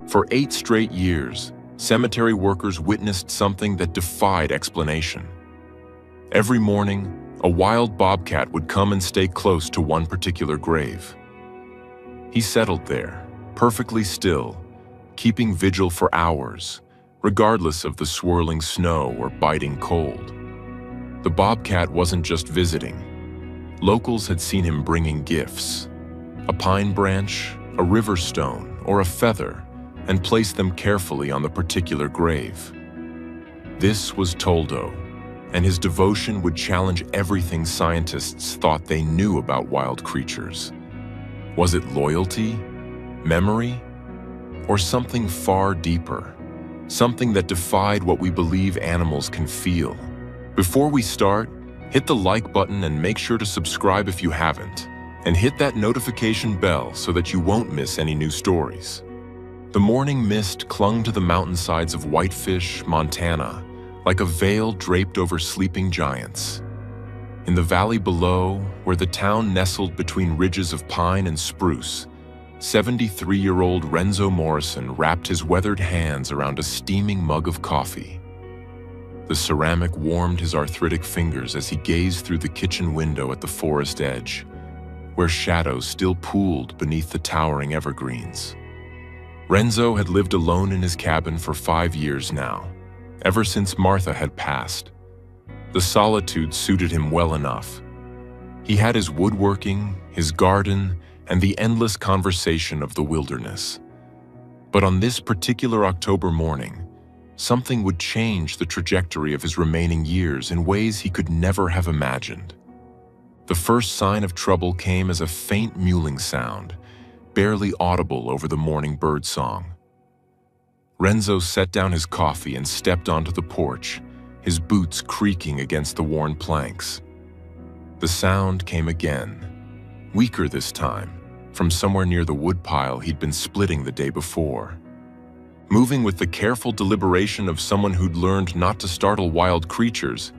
For 8 straight years, cemetery workers witnessed something that defied explanation. Every morning, a wild bobcat would come and stay close to one particular grave. He settled there, perfectly still, keeping vigil for hours, regardless of the swirling snow or biting cold. The bobcat wasn't just visiting. Locals had seen him bringing gifts, a pine branch, a river stone, or a feather, and placed them carefully on the particular grave. This was Toldo, and his devotion would challenge everything scientists thought they knew about wild creatures. Was it loyalty, memory, or something far deeper? Something that defied what we believe animals can feel. Before we start, hit the like button and make sure to subscribe if you haven't, and hit that notification bell so that you won't miss any new stories. The morning mist clung to the mountainsides of Whitefish, Montana, like a veil draped over sleeping giants. In the valley below, where the town nestled between ridges of pine and spruce, 73-year-old Renzo Morrison wrapped his weathered hands around a steaming mug of coffee. The ceramic warmed his arthritic fingers as he gazed through the kitchen window at the forest edge, where shadows still pooled beneath the towering evergreens. Renzo had lived alone in his cabin for 5 years now, ever since Martha had passed. The solitude suited him well enough. He had his woodworking, his garden, and the endless conversation of the wilderness. But on this particular October morning, something would change the trajectory of his remaining years in ways he could never have imagined. The first sign of trouble came as a faint mewling sound, barely audible over the morning bird song. Renzo set down his coffee and stepped onto the porch, his boots creaking against the worn planks. The sound came again, weaker this time, from somewhere near the woodpile he'd been splitting the day before. Moving with the careful deliberation of someone who'd learned not to startle wild creatures,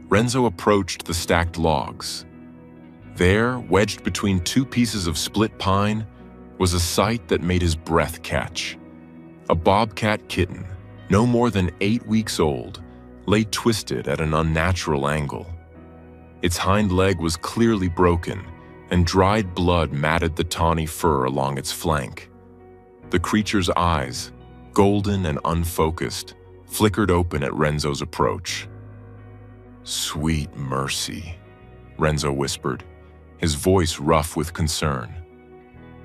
Renzo approached the stacked logs. There, wedged between 2 pieces of split pine, was a sight that made his breath catch. A bobcat kitten, no more than 8 weeks old, lay twisted at an unnatural angle. Its hind leg was clearly broken, and dried blood matted the tawny fur along its flank. The creature's eyes, golden and unfocused, flickered open at Renzo's approach. "Sweet mercy," Renzo whispered, his voice rough with concern.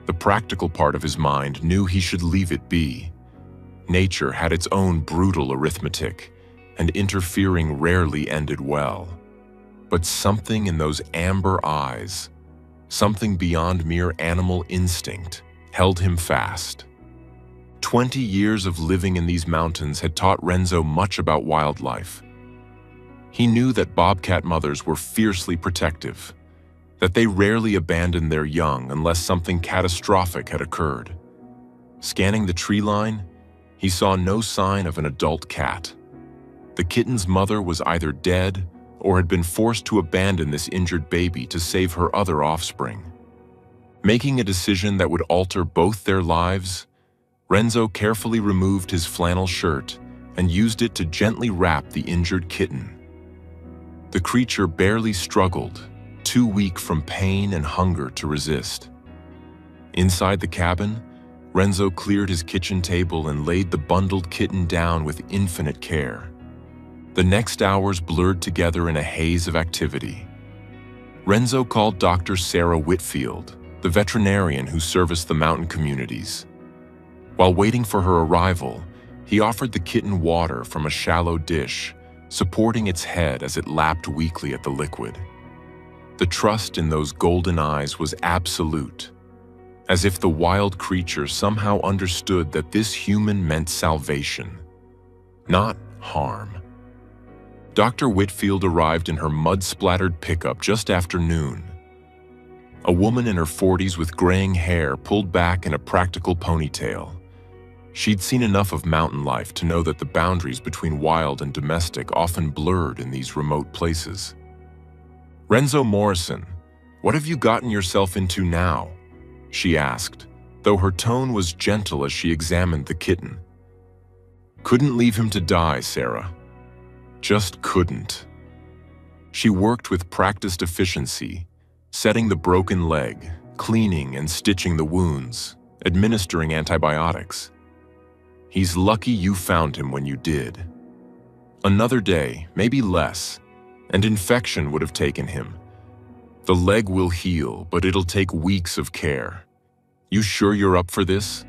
The practical part of his mind knew he should leave it be. Nature had its own brutal arithmetic, and interfering rarely ended well. But something in those amber eyes, something beyond mere animal instinct, held him fast. 20 years of living in these mountains had taught Renzo much about wildlife. He knew that bobcat mothers were fiercely protective, that they rarely abandoned their young unless something catastrophic had occurred. Scanning the tree line, he saw no sign of an adult cat. The kitten's mother was either dead or had been forced to abandon this injured baby to save her other offspring. Making a decision that would alter both their lives, Renzo carefully removed his flannel shirt and used it to gently wrap the injured kitten. The creature barely struggled, too weak from pain and hunger to resist. Inside the cabin, Renzo cleared his kitchen table and laid the bundled kitten down with infinite care. The next hours blurred together in a haze of activity. Renzo called Dr. Sarah Whitfield, the veterinarian who serviced the mountain communities. While waiting for her arrival, he offered the kitten water from a shallow dish, supporting its head as it lapped weakly at the liquid. The trust in those golden eyes was absolute, as if the wild creature somehow understood that this human meant salvation, not harm. Dr. Whitfield arrived in her mud-splattered pickup just after noon. A woman in her 40s with graying hair pulled back in a practical ponytail. She'd seen enough of mountain life to know that the boundaries between wild and domestic often blurred in these remote places. "Renzo Morrison, what have you gotten yourself into now?" she asked, though her tone was gentle as she examined the kitten. "Couldn't leave him to die, Sarah. Just couldn't." She worked with practiced efficiency, setting the broken leg, cleaning and stitching the wounds, administering antibiotics. "He's lucky you found him when you did. Another day, maybe less, and infection would have taken him. The leg will heal, but it'll take weeks of care. You sure you're up for this?"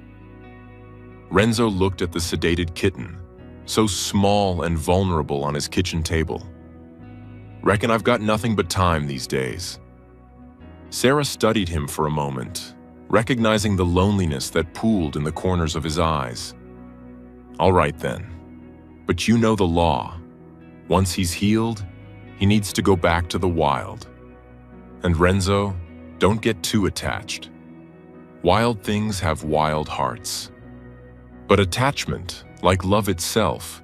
Renzo looked at the sedated kitten, so small and vulnerable on his kitchen table. "Reckon I've got nothing but time these days." Sarah studied him for a moment, recognizing the loneliness that pooled in the corners of his eyes. "All right then, but you know the law. Once he's healed, he needs to go back to the wild. And Renzo, don't get too attached. Wild things have wild hearts. But attachment, like love itself,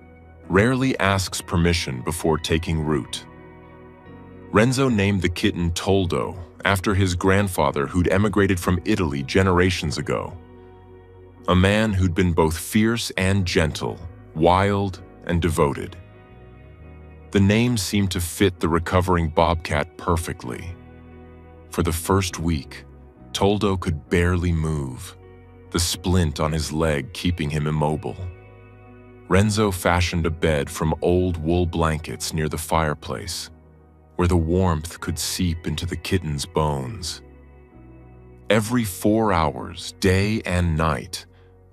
rarely asks permission before taking root." Renzo named the kitten Toldo after his grandfather who'd emigrated from Italy generations ago. A man who'd been both fierce and gentle, wild and devoted. The name seemed to fit the recovering Bobcat perfectly. For the first week, Toldo could barely move, the splint on his leg keeping him immobile. Renzo fashioned a bed from old wool blankets near the fireplace, where the warmth could seep into the kitten's bones. Every 4 hours, day and night,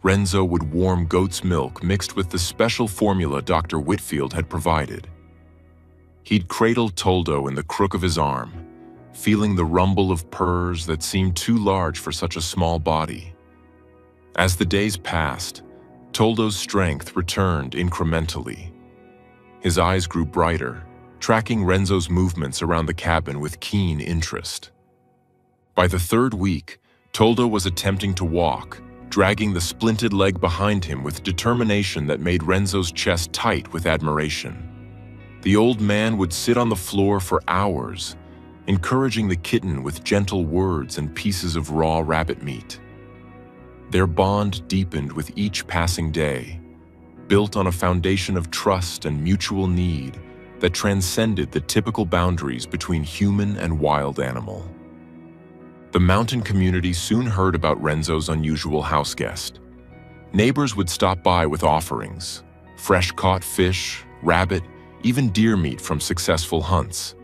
Renzo would warm goat's milk mixed with the special formula Dr. Whitfield had provided. He'd cradle Toldo in the crook of his arm, feeling the rumble of purrs that seemed too large for such a small body. As the days passed, Toldo's strength returned incrementally. His eyes grew brighter, tracking Renzo's movements around the cabin with keen interest. By the 3rd week, Toldo was attempting to walk, dragging the splinted leg behind him with determination that made Renzo's chest tight with admiration. The old man would sit on the floor for hours, encouraging the kitten with gentle words and pieces of raw rabbit meat. Their bond deepened with each passing day, built on a foundation of trust and mutual need that transcended the typical boundaries between human and wild animal. The mountain community soon heard about Renzo's unusual house guest. Neighbors would stop by with offerings, fresh-caught fish, rabbit, even deer meat from successful hunts.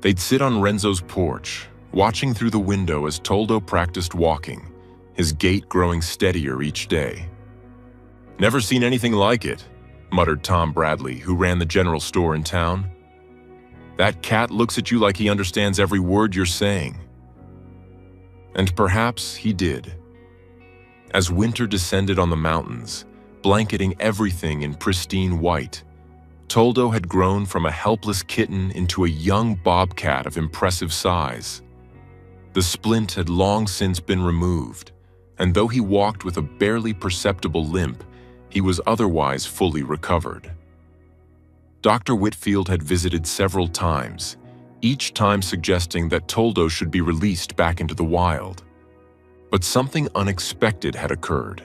They'd sit on Renzo's porch, watching through the window as Toldo practiced walking, his gait growing steadier each day. "Never seen anything like it," muttered Tom Bradley, who ran the general store in town. "That cat looks at you like he understands every word you're saying." And perhaps he did. As winter descended on the mountains, blanketing everything in pristine white, Toldo had grown from a helpless kitten into a young bobcat of impressive size. The splint had long since been removed, and though he walked with a barely perceptible limp, he was otherwise fully recovered. Dr. Whitfield had visited several times, each time suggesting that Toldo should be released back into the wild. But something unexpected had occurred.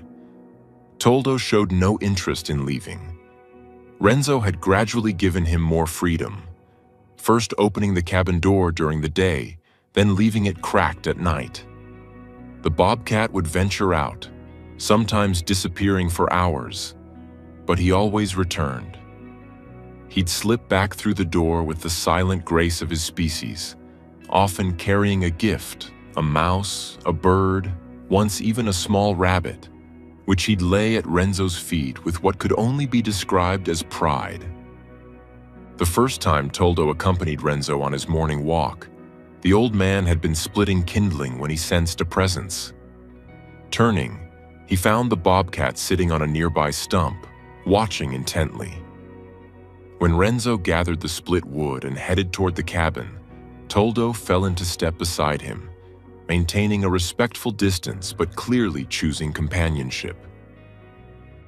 Toldo showed no interest in leaving. Renzo had gradually given him more freedom, first opening the cabin door during the day, then leaving it cracked at night. The bobcat would venture out, sometimes disappearing for hours, but he always returned. He'd slip back through the door with the silent grace of his species, often carrying a gift, a mouse, a bird, once even a small rabbit, which he'd lay at Renzo's feet with what could only be described as pride. The first time Toldo accompanied Renzo on his morning walk, the old man had been splitting kindling when he sensed a presence. Turning, he found the bobcat sitting on a nearby stump, watching intently. When Renzo gathered the split wood and headed toward the cabin, Toldo fell into step beside him, maintaining a respectful distance but clearly choosing companionship.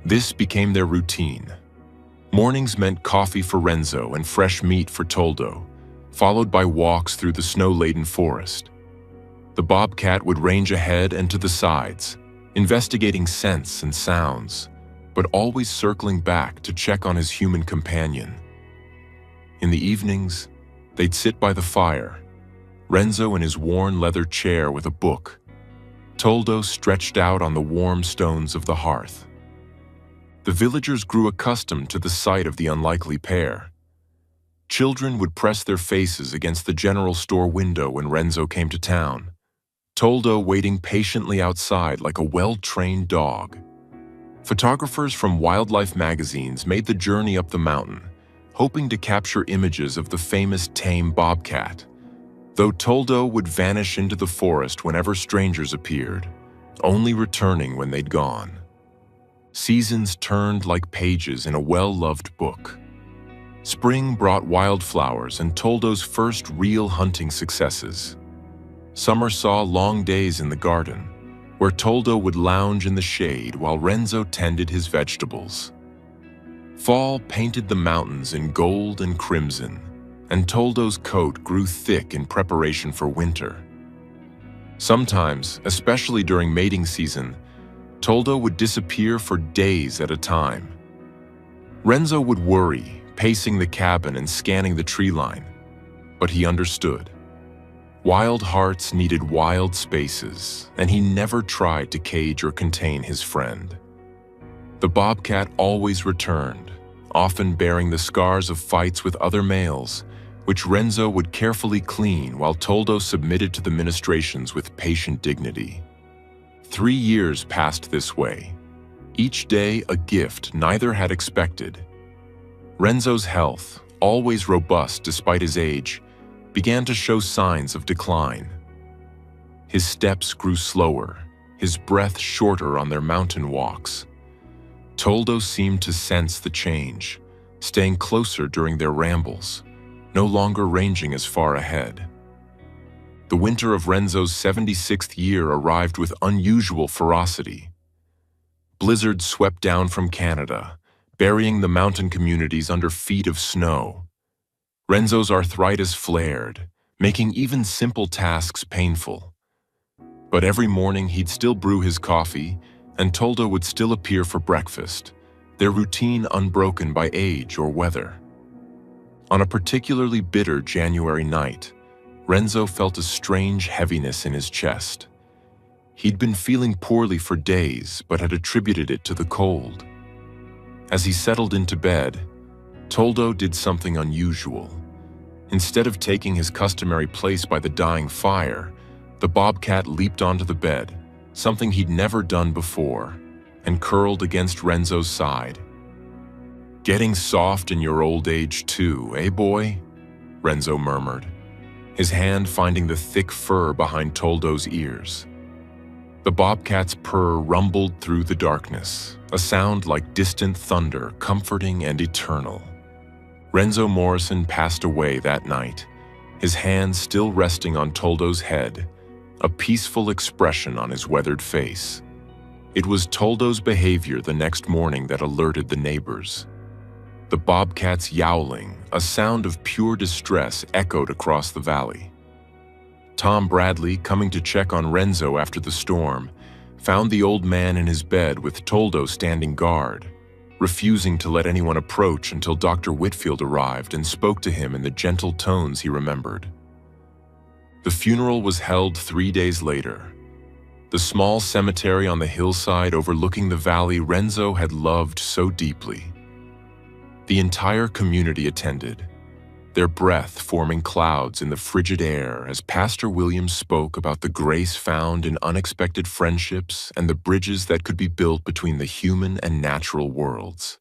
This became their routine. Mornings meant coffee for Renzo and fresh meat for Toldo, followed by walks through the snow-laden forest. The bobcat would range ahead and to the sides, investigating scents and sounds, but always circling back to check on his human companion. In the evenings, they'd sit by the fire, Renzo in his worn leather chair with a book, Toldo stretched out on the warm stones of the hearth. The villagers grew accustomed to the sight of the unlikely pair. Children would press their faces against the general store window when Renzo came to town, Toldo waiting patiently outside like a well-trained dog. Photographers from wildlife magazines made the journey up the mountain, hoping to capture images of the famous tame bobcat, though Toldo would vanish into the forest whenever strangers appeared, only returning when they'd gone. Seasons turned like pages in a well-loved book. Spring brought wildflowers and Toldo's first real hunting successes. Summer saw long days in the garden, where Toldo would lounge in the shade while Renzo tended his vegetables. Fall painted the mountains in gold and crimson, and Toldo's coat grew thick in preparation for winter. Sometimes, especially during mating season, Toldo would disappear for days at a time. Renzo would worry, pacing the cabin and scanning the tree line, but he understood. Wild hearts needed wild spaces, and he never tried to cage or contain his friend. The bobcat always returned, often bearing the scars of fights with other males, which Renzo would carefully clean while Toldo submitted to the ministrations with patient dignity. 3 years passed this way, each day a gift neither had expected. Renzo's health, always robust despite his age, began to show signs of decline. His steps grew slower, his breath shorter on their mountain walks. Toldo seemed to sense the change, staying closer during their rambles, no longer ranging as far ahead. The winter of Renzo's 76th year arrived with unusual ferocity. Blizzards swept down from Canada, burying the mountain communities under feet of snow. Renzo's arthritis flared, making even simple tasks painful. But every morning he'd still brew his coffee, and Toldo would still appear for breakfast, their routine unbroken by age or weather. On a particularly bitter January night, Renzo felt a strange heaviness in his chest. He'd been feeling poorly for days, but had attributed it to the cold. As he settled into bed, Toldo did something unusual. Instead of taking his customary place by the dying fire, the bobcat leaped onto the bed, something he'd never done before, and curled against Renzo's side. "Getting soft in your old age too, eh, boy?" Renzo murmured, his hand finding the thick fur behind Toldo's ears. The bobcat's purr rumbled through the darkness, a sound like distant thunder, comforting and eternal. Renzo Morrison passed away that night, his hand still resting on Toldo's head, a peaceful expression on his weathered face. It was Toldo's behavior the next morning that alerted the neighbors. The bobcat's yowling, a sound of pure distress, echoed across the valley. Tom Bradley, coming to check on Renzo after the storm, found the old man in his bed with Toldo standing guard, refusing to let anyone approach until Dr. Whitfield arrived and spoke to him in the gentle tones he remembered. The funeral was held 3 days later. The small cemetery on the hillside overlooking the valley Renzo had loved so deeply. The entire community attended, their breath forming clouds in the frigid air as Pastor Williams spoke about the grace found in unexpected friendships and the bridges that could be built between the human and natural worlds.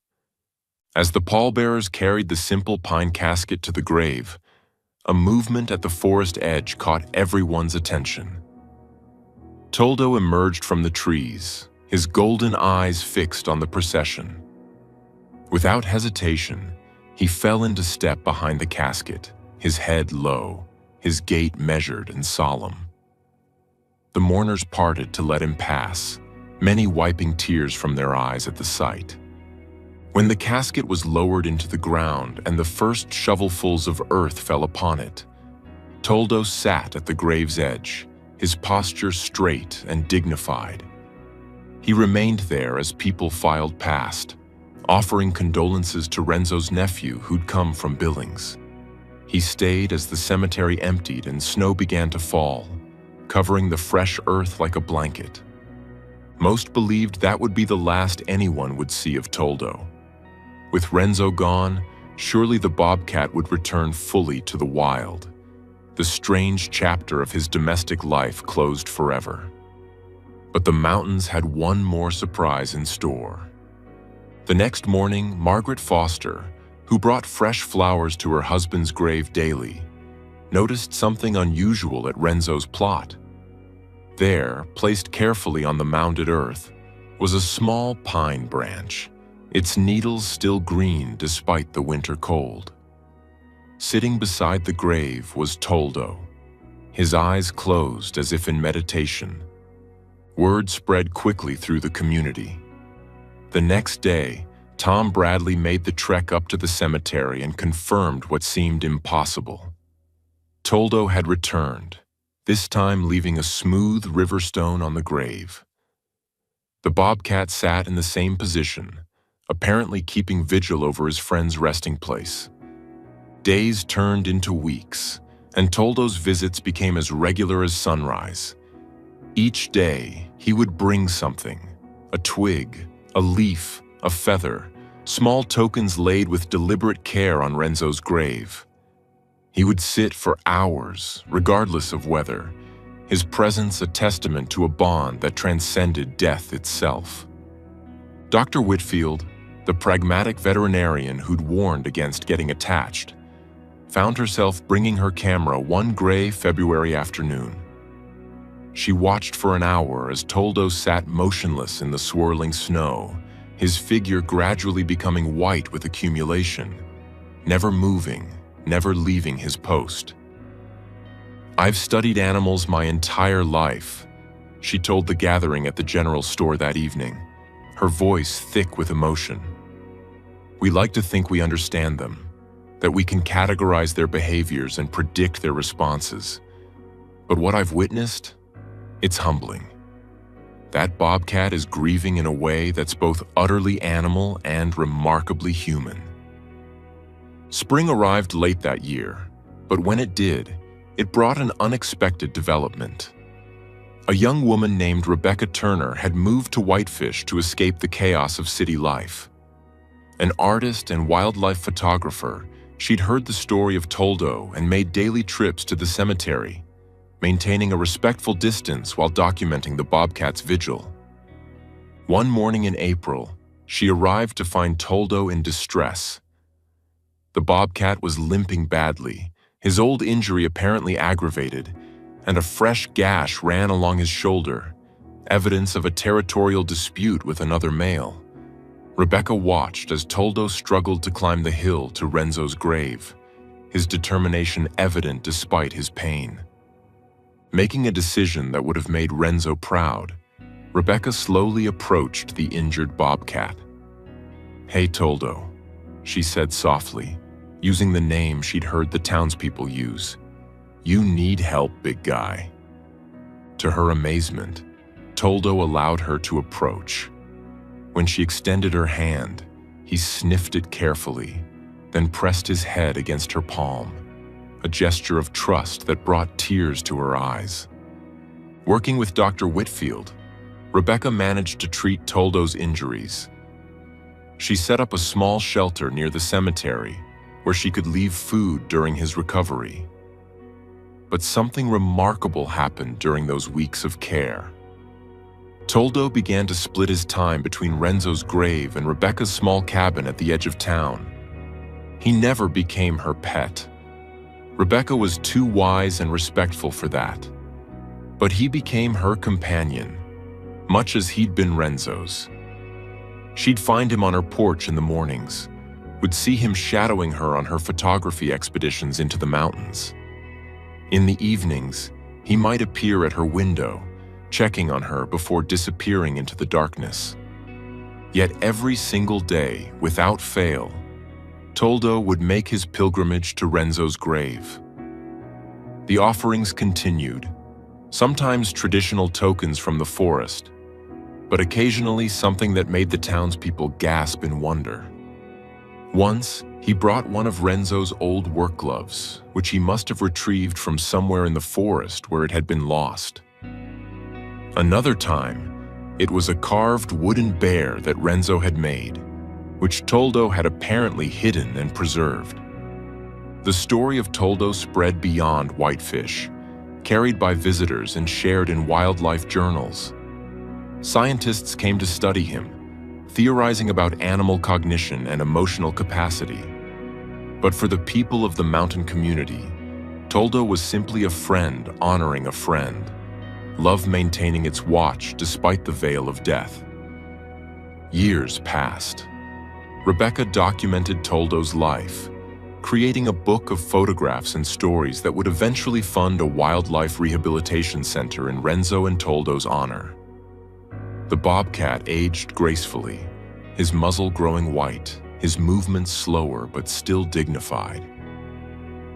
As the pallbearers carried the simple pine casket to the grave, a movement at the forest edge caught everyone's attention. Toldo emerged from the trees, his golden eyes fixed on the procession. Without hesitation, he fell into step behind the casket, his head low, his gait measured and solemn. The mourners parted to let him pass, many wiping tears from their eyes at the sight. When the casket was lowered into the ground and the first shovelfuls of earth fell upon it, Toldo sat at the grave's edge, his posture straight and dignified. He remained there as people filed past, offering condolences to Renzo's nephew who'd come from Billings. He stayed as the cemetery emptied and snow began to fall, covering the fresh earth like a blanket. Most believed that would be the last anyone would see of Toldo. With Renzo gone, surely the Bobcat would return fully to the wild. The strange chapter of his domestic life closed forever. But the mountains had one more surprise in store. The next morning, Margaret Foster, who brought fresh flowers to her husband's grave daily, noticed something unusual at Renzo's plot. There, placed carefully on the mounded earth, was a small pine branch, its needles still green despite the winter cold. Sitting beside the grave was Toldo, his eyes closed as if in meditation. Word spread quickly through the community. The next day, Tom Bradley made the trek up to the cemetery and confirmed what seemed impossible. Toldo had returned, this time leaving a smooth river stone on the grave. The Bobcat sat in the same position, apparently keeping vigil over his friend's resting place. Days turned into weeks, and Toldo's visits became as regular as sunrise. Each day, he would bring something: a twig, a leaf, a feather, small tokens laid with deliberate care on Renzo's grave. He would sit for hours, regardless of weather, his presence a testament to a bond that transcended death itself. Dr. Whitfield, the pragmatic veterinarian who'd warned against getting attached, found herself bringing her camera one gray February afternoon. She watched for an hour as Toldo sat motionless in the swirling snow, his figure gradually becoming white with accumulation, never moving, never leaving his post. "I've studied animals my entire life," she told the gathering at the general store that evening, her voice thick with emotion. "We like to think we understand them, that we can categorize their behaviors and predict their responses. But what I've witnessed, it's humbling. That Bobcat is grieving in a way that's both utterly animal and remarkably human." Spring arrived late that year, but when it did, it brought an unexpected development. A young woman named Rebecca Turner had moved to Whitefish to escape the chaos of city life. An artist and wildlife photographer, she'd heard the story of Toldo and made daily trips to the cemetery, maintaining a respectful distance while documenting the Bobcat's vigil. One morning in April, she arrived to find Toldo in distress. The Bobcat was limping badly, his old injury apparently aggravated, and a fresh gash ran along his shoulder, evidence of a territorial dispute with another male. Rebecca watched as Toldo struggled to climb the hill to Renzo's grave, his determination evident despite his pain. Making a decision that would have made Renzo proud, Rebecca slowly approached the injured Bobcat. "Hey, Toldo," she said softly, using the name she'd heard the townspeople use. "You need help, big guy." To her amazement, Toldo allowed her to approach. When she extended her hand, he sniffed it carefully, then pressed his head against her palm, a gesture of trust that brought tears to her eyes. Working with Dr. Whitfield, Rebecca managed to treat Toldo's injuries. She set up a small shelter near the cemetery where she could leave food during his recovery. But something remarkable happened during those weeks of care. Toldo began to split his time between Renzo's grave and Rebecca's small cabin at the edge of town. He never became her pet. Rebecca was too wise and respectful for that. But he became her companion, much as he'd been Renzo's. She'd find him on her porch in the mornings, would see him shadowing her on her photography expeditions into the mountains. In the evenings, he might appear at her window, checking on her before disappearing into the darkness. Yet every single day, without fail, Toldo would make his pilgrimage to Renzo's grave. The offerings continued, sometimes traditional tokens from the forest, but occasionally something that made the townspeople gasp in wonder. Once, he brought one of Renzo's old work gloves, which he must have retrieved from somewhere in the forest where it had been lost. Another time, it was a carved wooden bear that Renzo had made, which Toldo had apparently hidden and preserved. The story of Toldo spread beyond Whitefish, carried by visitors and shared in wildlife journals. Scientists came to study him, theorizing about animal cognition and emotional capacity. But for the people of the mountain community, Toldo was simply a friend honoring a friend, love maintaining its watch despite the veil of death. Years passed. Rebecca documented Toldo's life, creating a book of photographs and stories that would eventually fund a wildlife rehabilitation center in Renzo and Toldo's honor. The bobcat aged gracefully, his muzzle growing white, his movements slower but still dignified.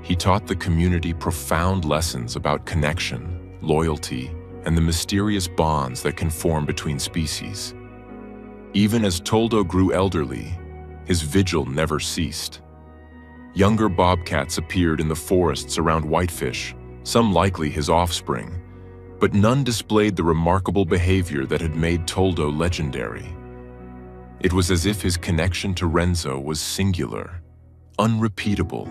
He taught the community profound lessons about connection, loyalty, and the mysterious bonds that can form between species. Even as Toldo grew elderly, his vigil never ceased. Younger bobcats appeared in the forests around Whitefish, some likely his offspring, but none displayed the remarkable behavior that had made Toldo legendary. It was as if his connection to Renzo was singular, unrepeatable,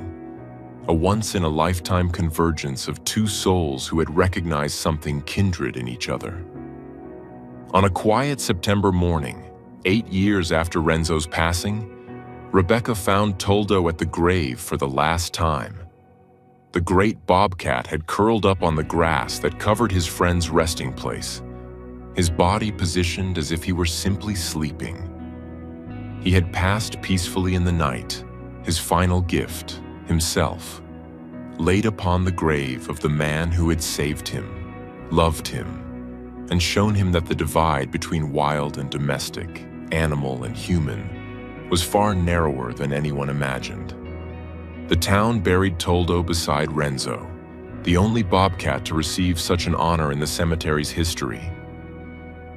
a once-in-a-lifetime convergence of two souls who had recognized something kindred in each other. On a quiet September morning, 8 years after Renzo's passing, Rebecca found Toldo at the grave for the last time. The great bobcat had curled up on the grass that covered his friend's resting place, his body positioned as if he were simply sleeping. He had passed peacefully in the night, his final gift, himself, laid upon the grave of the man who had saved him, loved him, and shown him that the divide between wild and domestic, animal and human, was far narrower than anyone imagined. The town buried Toldo beside Renzo, the only bobcat to receive such an honor in the cemetery's history.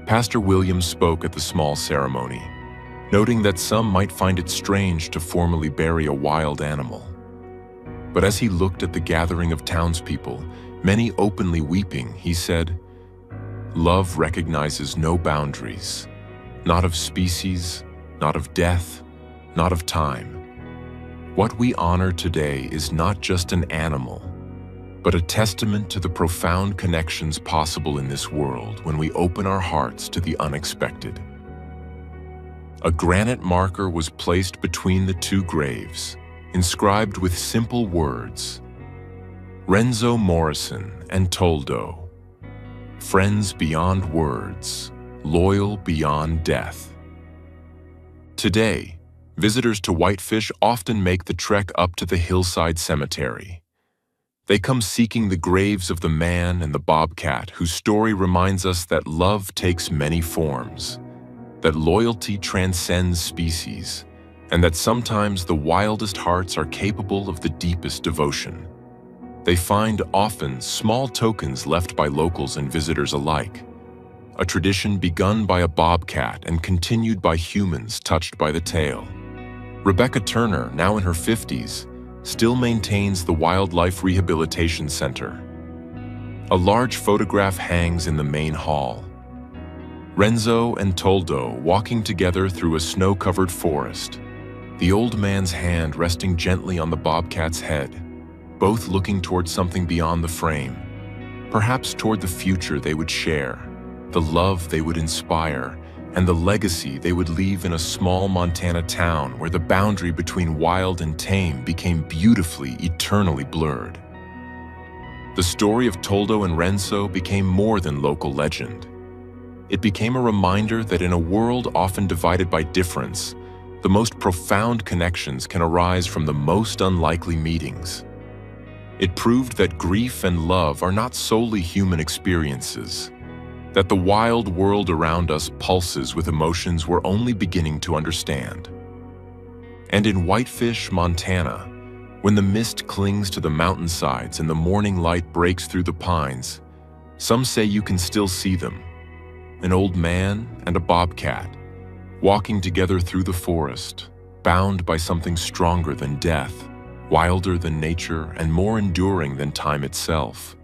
Pastor Williams spoke at the small ceremony, noting that some might find it strange to formally bury a wild animal. But as he looked at the gathering of townspeople, many openly weeping, he said, "Love recognizes no boundaries, not of species, not of death, not of time. What we honor today is not just an animal, but a testament to the profound connections possible in this world when we open our hearts to the unexpected." A granite marker was placed between the two graves, inscribed with simple words, "Renzo Morrison and Toldo, friends beyond words, loyal beyond death." Today, visitors to Whitefish often make the trek up to the hillside cemetery. They come seeking the graves of the man and the bobcat whose story reminds us that love takes many forms, that loyalty transcends species, and that sometimes the wildest hearts are capable of the deepest devotion. They find often small tokens left by locals and visitors alike, a tradition begun by a bobcat and continued by humans touched by the tale. Rebecca Turner, now in her 50s, still maintains the Wildlife Rehabilitation Center. A large photograph hangs in the main hall. Renzo and Toldo walking together through a snow-covered forest, the old man's hand resting gently on the bobcat's head, both looking toward something beyond the frame, perhaps toward the future they would share, the love they would inspire, and the legacy they would leave in a small Montana town where the boundary between wild and tame became beautifully, eternally blurred. The story of Toldo and Renzo became more than local legend. It became a reminder that in a world often divided by difference, the most profound connections can arise from the most unlikely meetings. It proved that grief and love are not solely human experiences, that the wild world around us pulses with emotions we're only beginning to understand. And in Whitefish, Montana, when the mist clings to the mountainsides and the morning light breaks through the pines, some say you can still see them, an old man and a bobcat, walking together through the forest, bound by something stronger than death, wilder than nature, and more enduring than time itself.